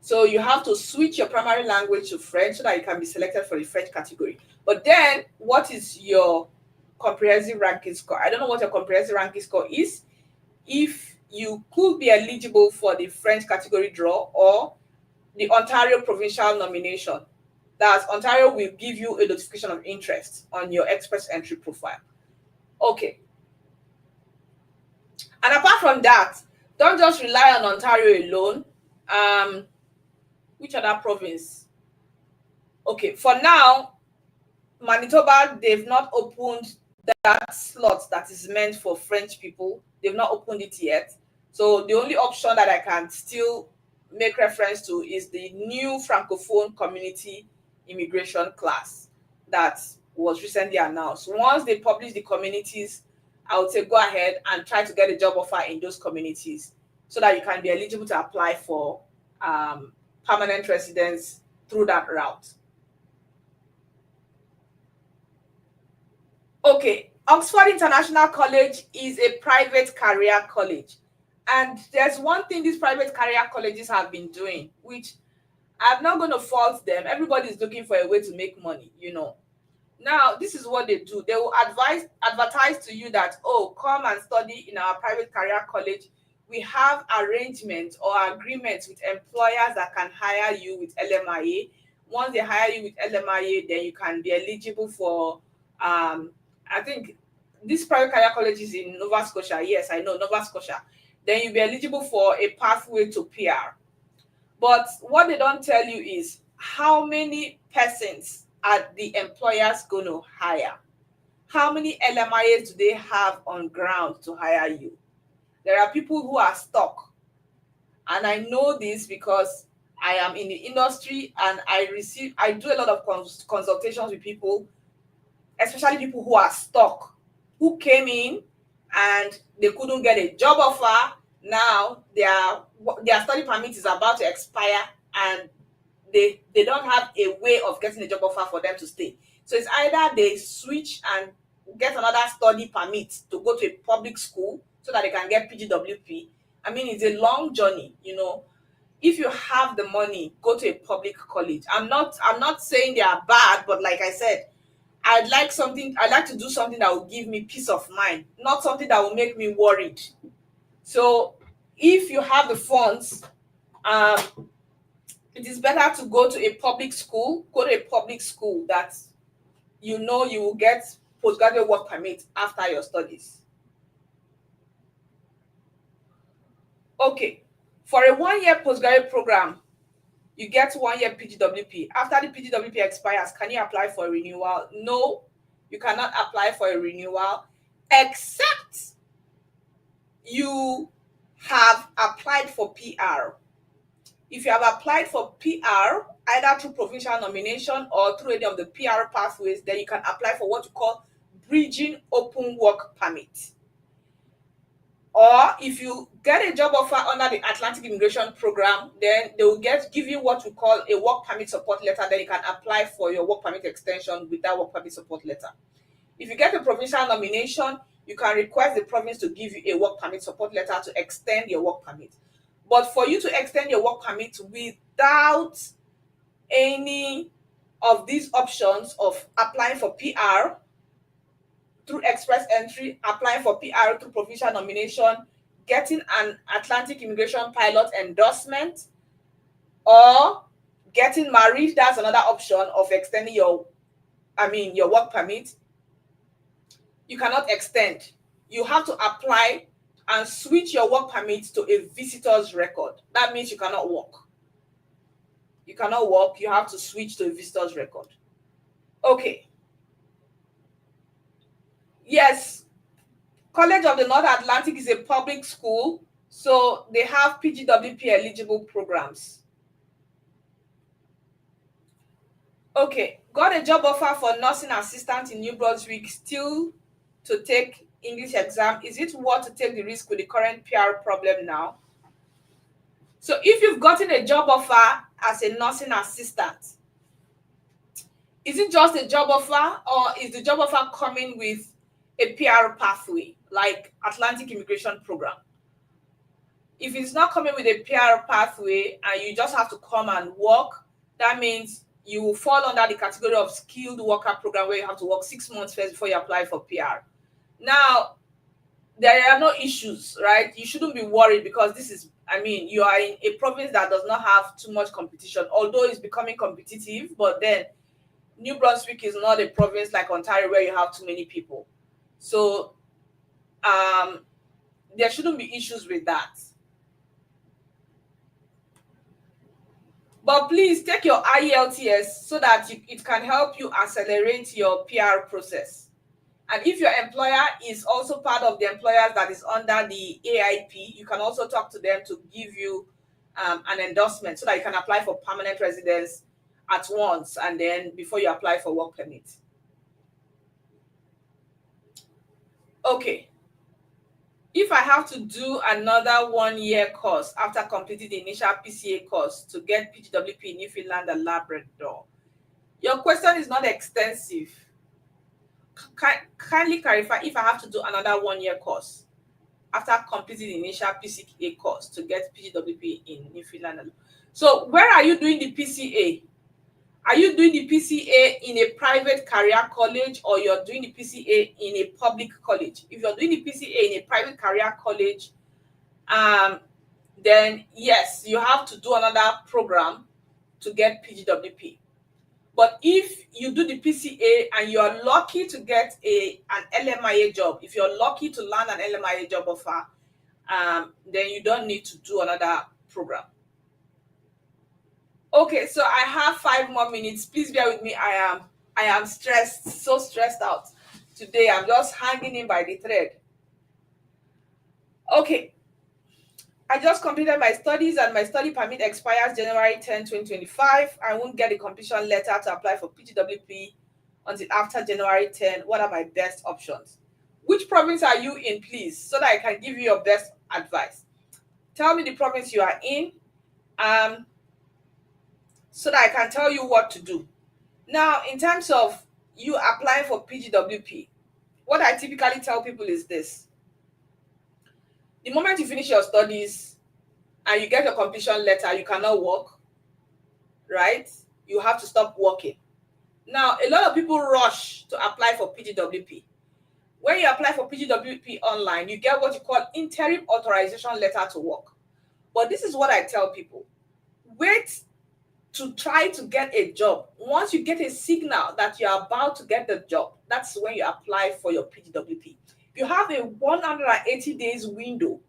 So you have to switch your primary language to French so that you can be selected for the French category. But then, what is your comprehensive ranking score. I don't know what your comprehensive ranking score is. If you could be eligible for the French category draw or the Ontario provincial nomination, that Ontario will give you a notification of interest on your express entry profile. Okay. And apart from that, don't just rely on Ontario alone. Which other province? Okay, for now, Manitoba, they've not opened that slot that is meant for French people. They've not opened it yet. So the only option that I can still make reference to is the new Francophone community immigration class that was recently announced. Once they publish the communities, I would say go ahead and try to get a job offer in those communities so that you can be eligible to apply for permanent residence through that route. Okay, Oxford International College is a private career college. And there's one thing these private career colleges have been doing, which I'm not going to fault them. Everybody's looking for a way to make money, you know. Now, this is what they do. They will advertise to you that, oh, come and study in our private career college. We have arrangements or agreements with employers that can hire you with LMIA. Once they hire you with LMIA, then you can be eligible for, I think this private career college is in Nova Scotia. Yes, I know, Nova Scotia. Then you'll be eligible for a pathway to PR. But what they don't tell you is how many persons are the employers going to hire? How many LMIAs do they have on ground to hire you? There are people who are stuck. And I know this because I am in the industry and I do a lot of consultations with people, especially people who are stuck, who came in and they couldn't get a job offer. Now their study permit is about to expire and they don't have a way of getting a job offer for them to stay. So it's either they switch and get another study permit to go to a public school so that they can get PGWP. I mean, it's a long journey, you know. If you have the money, go to a public college. I'm not saying they are bad, but like I said, I'd like to do something that will give me peace of mind, not something that will make me worried. So if you have the funds, it is better to go to a public school, that you know you will get postgraduate work permit after your studies. Okay, for a 1-year postgraduate program, you get 1 year PGWP. After the PGWP expires, can you apply for a renewal? No, you cannot apply for a renewal except you have applied for PR. If you have applied for PR, either through provincial nomination or through any of the PR pathways, then you can apply for what you call bridging open work permit. Or if you get a job offer under the Atlantic Immigration Program, then they will give you what we call a work permit support letter. Then you can apply for your work permit extension with that work permit support letter. If you get a provincial nomination, you can request the province to give you a work permit support letter to extend your work permit. But for you to extend your work permit without any of these options of applying for PR through express entry, applying for PR through provincial nomination, getting an Atlantic Immigration Pilot endorsement, or getting married, that's another option of extending your work permit, you cannot extend. You have to apply and switch your work permit to a visitor's record. That means you cannot work. You cannot work, you have to switch to a visitor's record. Okay. Yes, College of the North Atlantic is a public school, so they have PGWP eligible programs. Okay, got a job offer for nursing assistant in New Brunswick, still to take English exam. Is it worth to take the risk with the current PR problem now? So if you've gotten a job offer as a nursing assistant, is it just a job offer or is the job offer coming with a PR pathway like Atlantic Immigration Program? If it's not coming with a PR pathway and you just have to come and work, that means you will fall under the category of skilled worker program, where you have to work 6 months first before you apply for PR. Now, there are no issues, right? You shouldn't be worried, because this is, I mean, you are in a province that does not have too much competition, although it's becoming competitive. But then New Brunswick is not a province like Ontario where you have too many people. So there shouldn't be issues with that. But please take your IELTS so that it can help you accelerate your PR process. And if your employer is also part of the employers that is under the AIP, you can also talk to them to give you an endorsement so that you can apply for permanent residence at once, and then before you apply for work permit. Okay. If I have to do another 1-year course after completing the initial PCA course to get PGWP in Newfoundland and Labrador, your question is not extensive. Kindly clarify if I have to do another 1-year course after completing the initial PCA course to get PGWP in Newfoundland. So where are you doing the PCA? Are you doing the PCA in a private career college, or you're doing the PCA in a public college? If you're doing the PCA in a private career college, then yes, you have to do another program to get PGWP. But if you do the PCA and you're lucky to get an LMIA job, if you're lucky to land an LMIA job offer, then you don't need to do another program. Okay, so I have 5 more minutes. Please bear with me. I am stressed, so stressed out today. I'm just hanging in by the thread. Okay. I just completed my studies and my study permit expires January 10, 2025. I won't get a completion letter to apply for PGWP until after January 10. What are my best options? Which province are you in, please, so that I can give you your best advice? Tell me the province you are in, so that I can tell you what to do. Now, in terms of you applying for PGWP, what I typically tell people is this. The moment you finish your studies and you get your completion letter, you cannot work, right? You have to stop working. Now, a lot of people rush to apply for PGWP. When you apply for PGWP online, you get what you call interim authorization letter to work. But this is what I tell people. Wait to try to get a job. Once you get a signal that you're about to get the job, that's when you apply for your PGWP. You have a 180 days window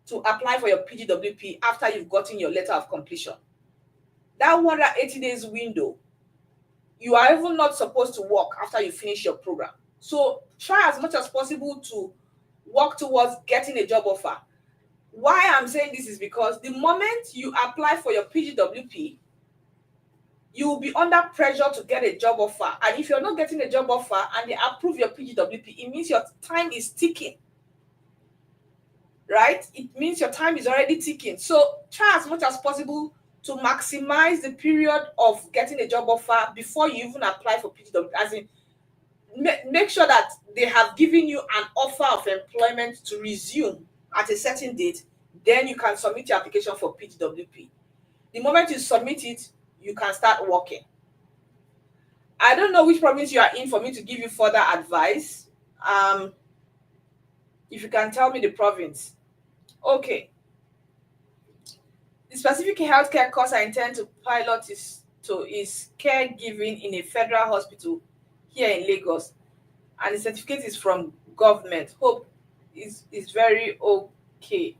to apply for your PGWP after you've gotten your letter of completion. That 180 days window, you are even not supposed to work after you finish your program. So try as much as possible to work towards getting a job offer. Why I'm saying this is because the moment you apply for your PGWP, you will be under pressure to get a job offer. And if you're not getting a job offer and they approve your PGWP, it means your time is ticking, right? It means your time is already ticking. So try as much as possible to maximize the period of getting a job offer before you even apply for PGWP. As in, make sure that they have given you an offer of employment to resume at a certain date. Then you can submit your application for PGWP. The moment you submit it, you can start working. I don't know which province you are in for me to give you further advice. If you can tell me the province. Okay. The specific healthcare course I intend to pilot is caregiving in a federal hospital here in Lagos. And the certificate is from government. Hope is very okay.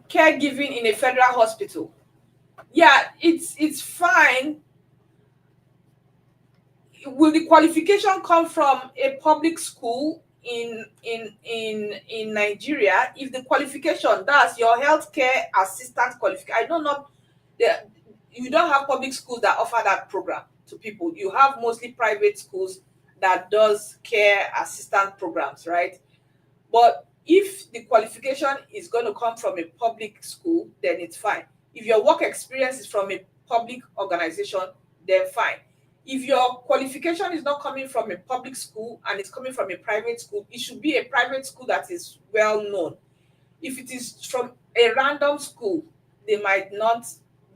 Caregiving in a federal hospital. Yeah, it's fine. Will the qualification come from a public school in Nigeria? If the qualification, that's your healthcare assistant qualification, I don't know, you don't have public schools that offer that program to people. You have mostly private schools that does care assistant programs, right? But if the qualification is going to come from a public school, then it's fine. If your work experience is from a public organization, then fine. If your qualification is not coming from a public school and it's coming from a private school, it should be a private school that is well known. If it is from a random school, they might not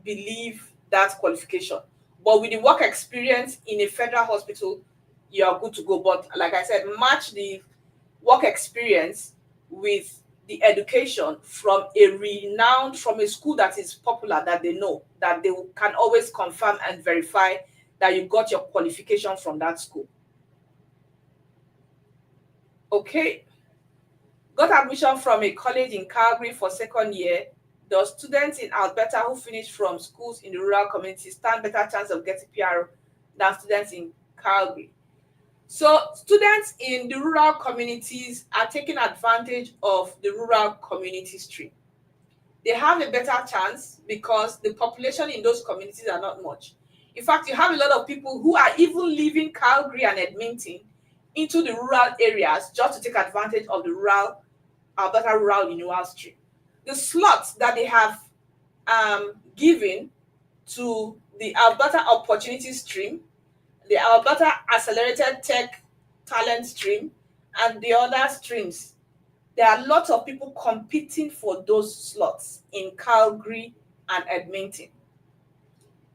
believe that qualification. But with the work experience in a federal hospital, you are good to go. But like I said, match the work experience with the education from from a school that is popular, that they know, that they can always confirm and verify that you got your qualification from that school. Okay. Got admission from a college in Calgary for second year. The students in Alberta who finished from schools in the rural community stand better chance of getting PR than students in Calgary. So students in the rural communities are taking advantage of the rural community stream. They have a better chance because the population in those communities are not much. In fact, you have a lot of people who are even leaving Calgary and Edmonton into the rural areas just to take advantage of the Alberta rural renewal stream. The slots that they have given to the Alberta opportunity stream, the Alberta accelerated tech talent stream, and the other streams, there are lots of people competing for those slots in Calgary and Edmonton.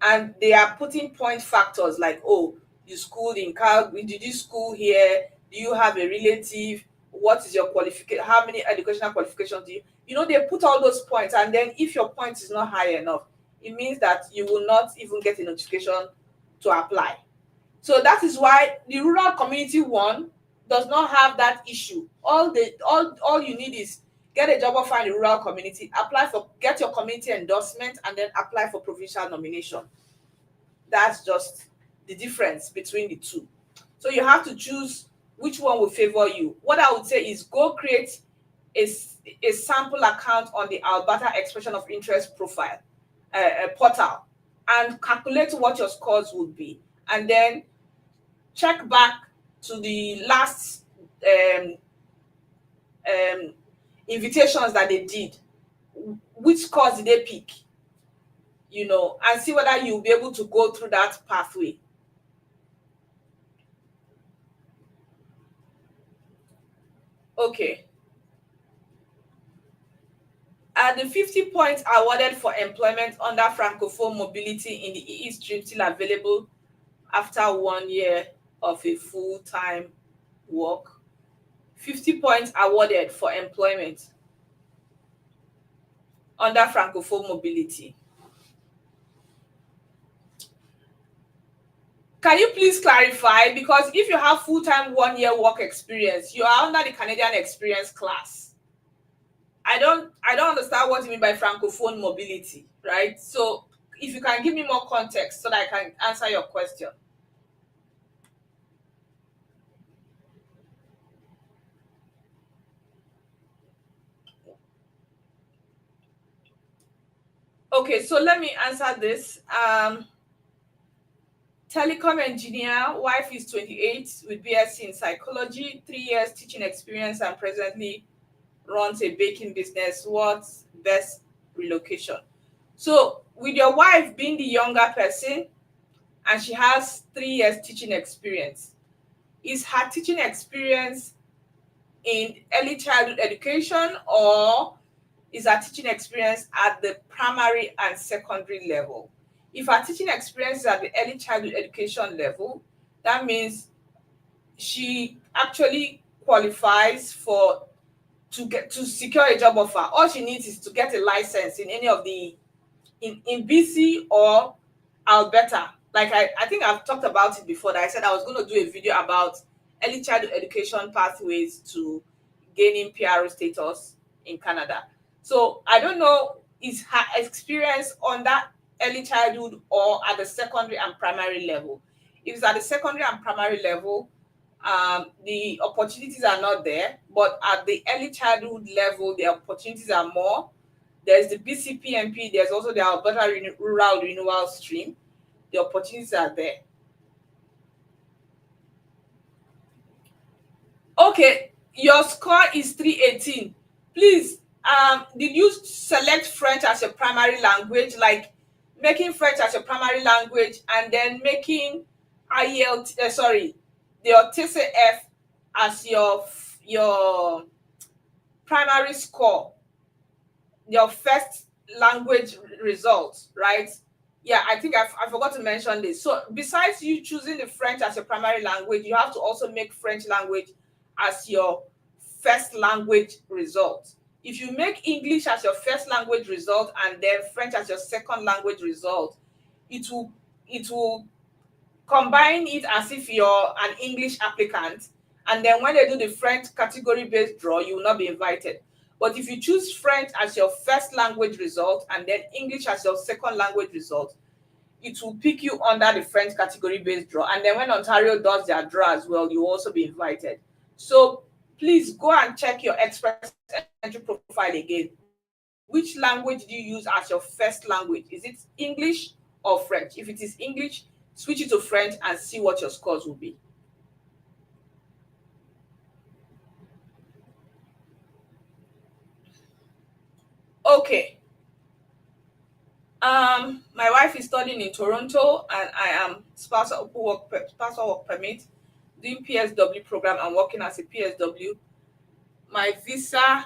And they are putting point factors like, oh, you schooled in Calgary, did you school here? Do you have a relative? What is your qualification? How many educational qualifications do you? You know, they put all those points, and then if your point is not high enough, it means that you will not even get a notification to apply. So that is why the rural community one does not have that issue. All you need is get a job offer in the rural community, get your community endorsement, and then apply for provincial nomination. That's just the difference between the two. So you have to choose which one will favor you. What I would say is go create a sample account on the Alberta Expression of Interest profile portal and calculate what your scores would be, and then check back to the last invitations that they did. Which scores did they pick? You know, and see whether you'll be able to go through that pathway. Okay. Are the 50 points awarded for employment under Francophone mobility in the EE stream still available after 1 year of a full-time work? 50 points awarded for employment under Francophone mobility. Can you please clarify? Because if you have full-time 1 year work experience, you are under the Canadian experience class. I don't understand what you mean by Francophone mobility, right? So if you can give me more context so that I can answer your question. Okay, so let me answer this. Telecom engineer, wife is 28 with BSc in psychology, 3 years teaching experience, and presently runs a baking business. What's best relocation? So with your wife being the younger person and she has 3 years teaching experience, is her teaching experience in early childhood education, or is her teaching experience at the primary and secondary level? If her teaching experience is at the early childhood education level, that means she actually qualifies to secure a job offer. All she needs is to get a license in any of the in BC or Alberta. Like I think I've talked about it before, that I said I was going to do a video about early childhood education pathways to gaining PR status in Canada. So I don't know, is her experience on that early childhood or at the secondary and primary level? If it's at the secondary and primary level, the opportunities are not there, but at the early childhood level, the opportunities are more. There's the BCPMP, there's also the Alberta Rural Renewal Stream. The opportunities are there. Okay, your score is 318. Please, did you select French as your primary language, like making French as your primary language and then making your TCF as your primary score? your first language results, right? Yeah, I think I forgot to mention this. So besides you choosing the French as your primary language, you have to also make French language as your first language result. If you make English as your first language result and then French as your second language result, it will combine it as if you're an English applicant, and then when they do the French category based draw, you will not be invited. But if you choose French as your first language result and then English as your second language result, it will pick you under the French category based draw. And then when Ontario does their draw as well, you will also be invited. So please go and check your Express entry profile again. Which language do you use as your first language? Is it English or French? If it is English, switch it to French and see what your scores will be. Okay. My wife is studying in Toronto, and I am spousal work permit, doing PSW program and working as a PSW. My visa,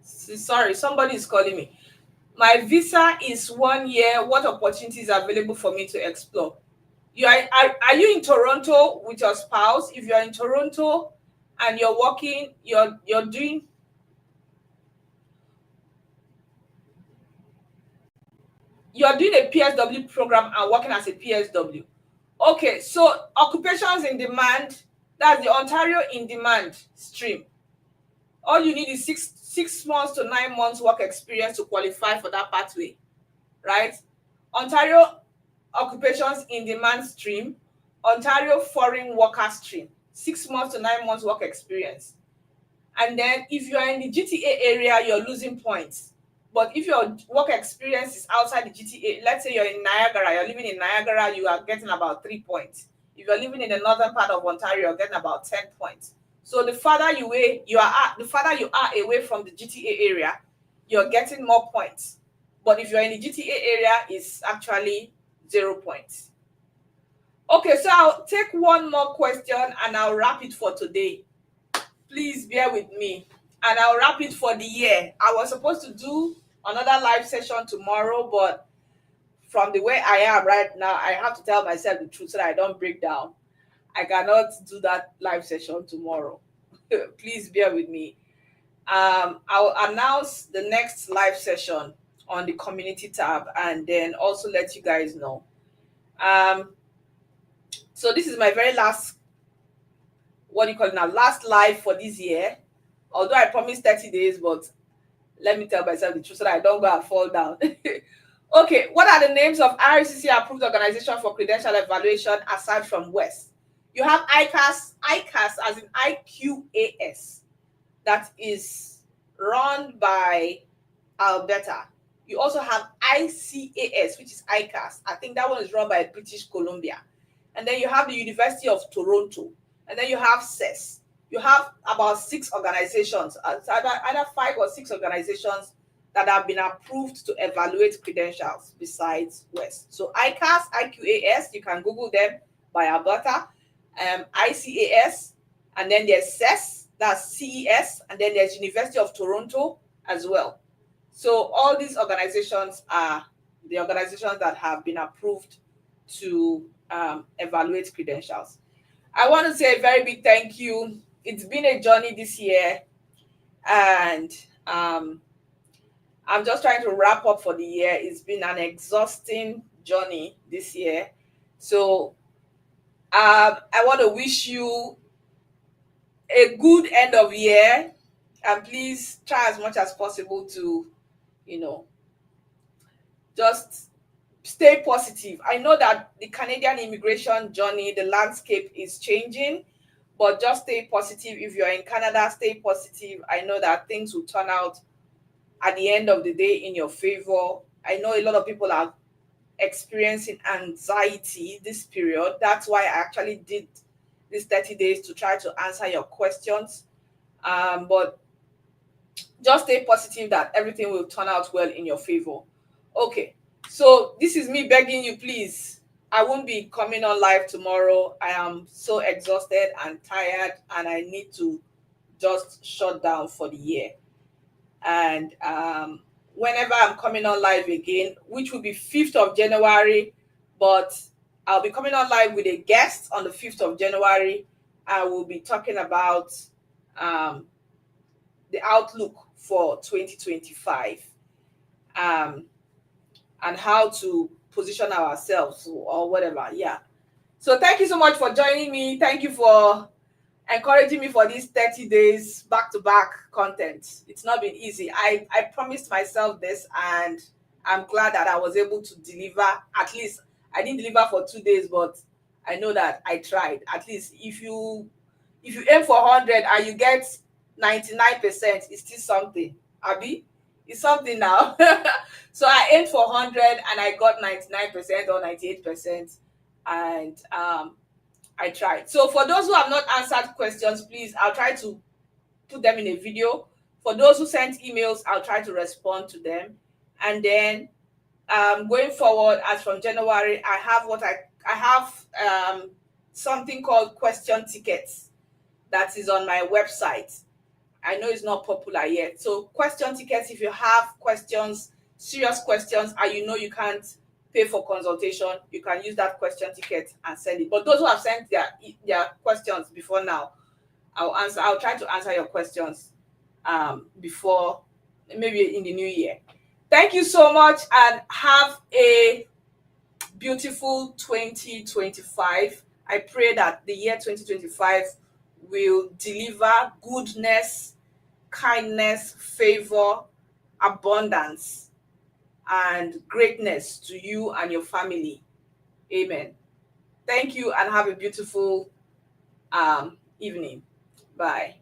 sorry, somebody is calling me. My visa is 1 year. What opportunities are available for me to explore? Are you in Toronto with your spouse? If you're in Toronto and you're working, you're doing a PSW program and working as a PSW. Okay, so occupations in demand, that's the Ontario in demand stream. All you need is six months to 9 months work experience to qualify for that pathway, right? Ontario occupations in demand stream, Ontario foreign worker stream, 6 months to 9 months work experience. And then if you are in the GTA area, you're losing points. But if your work experience is outside the GTA, let's say you're in Niagara, you're living in Niagara, you are getting about 3 points. If you're living in the northern part of Ontario, you're getting about 10 points. So the farther you are away from the GTA area, you're getting more points. But if you're in the GTA area, it's actually 0 points. Okay, so I'll take one more question and I'll wrap it for today. Please bear with me, and I'll wrap it for the year. I was supposed to do another live session tomorrow, but from the way I am right now, I have to tell myself the truth so that I don't break down. I cannot do that live session tomorrow. Please bear with me. I'll announce the next live session on the community tab and then also let you guys know. So this is my very last, what do you call it now, last live for this year. Although I promised 30 days, but let me tell myself the truth so that I don't go and fall down. Okay, what are the names of RCC approved organization for credential evaluation aside from West? You have ICAS as in IQAS, that is run by Alberta. You also have ICAS, which is ICAS. I think that one is run by British Columbia. And then you have the University of Toronto. And then you have CES. You have about 6 organizations, either 5 or 6 organizations that have been approved to evaluate credentials besides West. So ICAS, IQAS, you can Google them by Alberta, ICAS, and then there's CES, that's CES, and then there's University of Toronto as well. So all these organizations are the organizations that have been approved to evaluate credentials. I want to say a very big thank you. It's been a journey this year, and I'm just trying to wrap up for the year. It's been an exhausting journey this year. So I want to wish you a good end of year, and please try as much as possible to, just stay positive. I know that the Canadian immigration journey, the landscape is changing, but just stay positive. If you're in Canada, stay positive. I know that things will turn out at the end of the day in your favor. I know a lot of people are experiencing anxiety this period. That's why I actually did these 30 days to try to answer your questions. But just stay positive that everything will turn out well in your favor. Okay, so this is me begging you, please. I won't be coming on live tomorrow. I am so exhausted and tired, and I need to just shut down for the year. And whenever I'm coming on live again, which will be 5th of January, but I'll be coming on live with a guest on the 5th of January. I will be talking about the outlook for 2025 and how to position ourselves or whatever. Yeah. So thank you so much for joining me. Thank you for encouraging me for these 30 days back-to-back content. It's not been easy. I promised myself this, and I'm glad that I was able to deliver. At least I didn't deliver for 2 days, but I know that I tried. At least if you aim for 100 and you get 99%, it's still something. Abi, it's something now. So I aimed for 100 and I got 99% or 98%, and I tried. So for those who have not answered questions, please, I'll try to put them in a video. For those who sent emails, I'll try to respond to them. And then going forward, as from January, I have something called question tickets that is on my website. I know it's not popular yet. So question tickets, if you have questions, serious questions, and you know you can't pay for consultation, you can use that question ticket and send it. But those who have sent their questions before now, I'll try to answer your questions before, maybe in the new year. Thank you so much, and have a beautiful 2025. I pray that the year 2025 will deliver goodness, kindness, favor, abundance, and greatness to you and your family. Amen. Thank you, and have a beautiful evening. Bye.